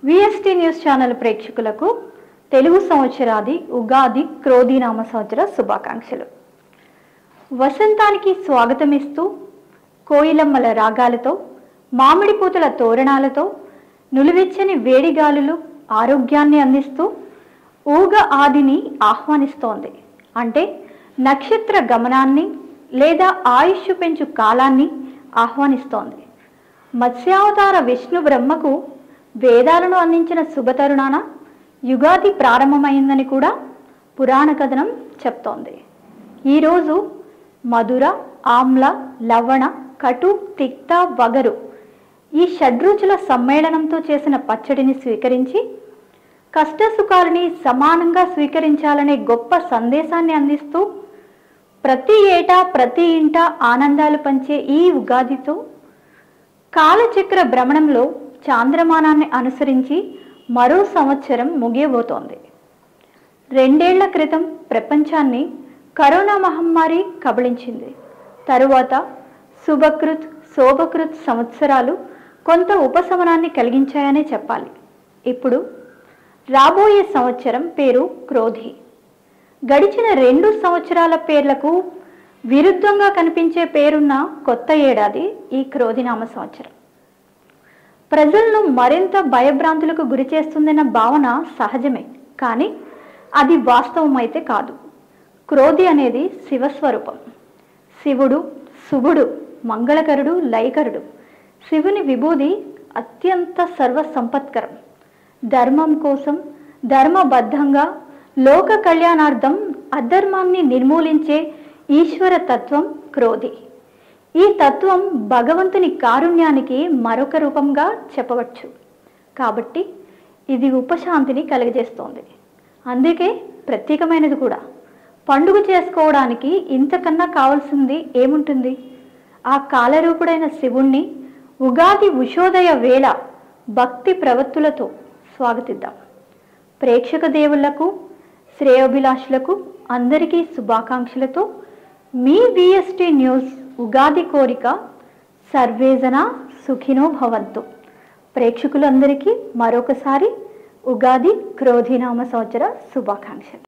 VST news channel ప్రేక్షకులకు తెలుగు సంవత్సరాది ఉగాది క్రోధినామ సంవత్సర శుభాకాంక్షలు. వసంతానికి స్వాగతమిస్తూ కోయిలమ్మల రాగాలతో, మామిడి పూతల తోరణాలతో, నులివెచ్చని వేడిగాలులు ఆరోగ్యాన్ని అందిస్తూ ఊగ ఆదిని ఆహ్వానిస్తోంది. అంటే నక్షత్ర గమనాన్ని లేదా ఆయుష్ పెంచు కాలాన్ని ఆహ్వానిస్తోంది. మత్స్యావతార విష్ణు బ్రహ్మకు వేదాలను అందించిన శుభతరుణాన యుగాది ప్రారంభమైందని కూడా పురాణ కథనం చెప్తోంది. ఈరోజు మధుర, ఆమ్ల, లవణ, కటు, తిక్త, వగరు ఈ షడ్రుచుల సమ్మేళనంతో చేసిన పచ్చడిని స్వీకరించి కష్టసుఖాలని సమానంగా స్వీకరించాలనే గొప్ప సందేశాన్ని అందిస్తూ ప్రతి ఏటా ప్రతి ఇంట ఆనందాలు పంచే ఈ ఉగాదితో కాలచక్ర భ్రమణంలో చాంద్రమానాన్ని అనుసరించి మరో సంవత్సరం ముగియబోతోంది. 2 ఏళ్ల క్రితం ప్రపంచాన్ని కరోనా మహమ్మారి కబళించింది. తరువాత శుభకృత్, శోభకృత్ సంవత్సరాలు కొంత ఉపశమనాన్ని కలిగించాయనే చెప్పాలి. ఇప్పుడు రాబోయే సంవత్సరం పేరు క్రోధి. గడిచిన 2 సంవత్సరాల పేర్లకు విరుద్ధంగా కనిపించే పేరున్న కొత్త ఏడాది ఈ క్రోధినామ సంవత్సరం. ప్రజలను మరింత భయభ్రాంతులకు గురి చేస్తుందన్న భావన సహజమే, కానీ అది వాస్తవమైతే కాదు. క్రోధి అనేది శివస్వరూపం. శివుడు శుభుడు, మంగళకరుడు, లయకరుడు. శివుని విభూది అత్యంత సర్వసంపత్కరం. ధర్మం కోసం ధర్మబద్ధంగా లోక కళ్యాణార్థం అధర్మాన్ని నిర్మూలించే ఈశ్వర తత్వం క్రోధి. ఈ తత్వం భగవంతుని కారుణ్యానికి మరొక రూపంగా చెప్పవచ్చు. కాబట్టి ఇది ఉపశాంతిని కలుగజేస్తోంది. అందుకే ప్రత్యేకమైనది కూడా. పండుగ చేసుకోవడానికి ఇంతకన్నా కావాల్సింది ఏముంటుంది? ఆ కాలరూపుడైన శివుణ్ణి ఉగాది ఉషోదయ వేళ భక్తి ప్రవత్తులతో స్వాగతిద్దాం. ప్రేక్షక దేవుళ్లకు, శ్రేయోభిలాషులకు అందరికీ శుభాకాంక్షలతో మీ విఎస్టీ న్యూస్ ఉగాది కోరిక సర్వేజన సుఖినో భవంతు. ప్రేక్షకులందరికీ మరొకసారి ఉగాది క్రోధినామ సంవత్సర శుభాకాంక్షలు.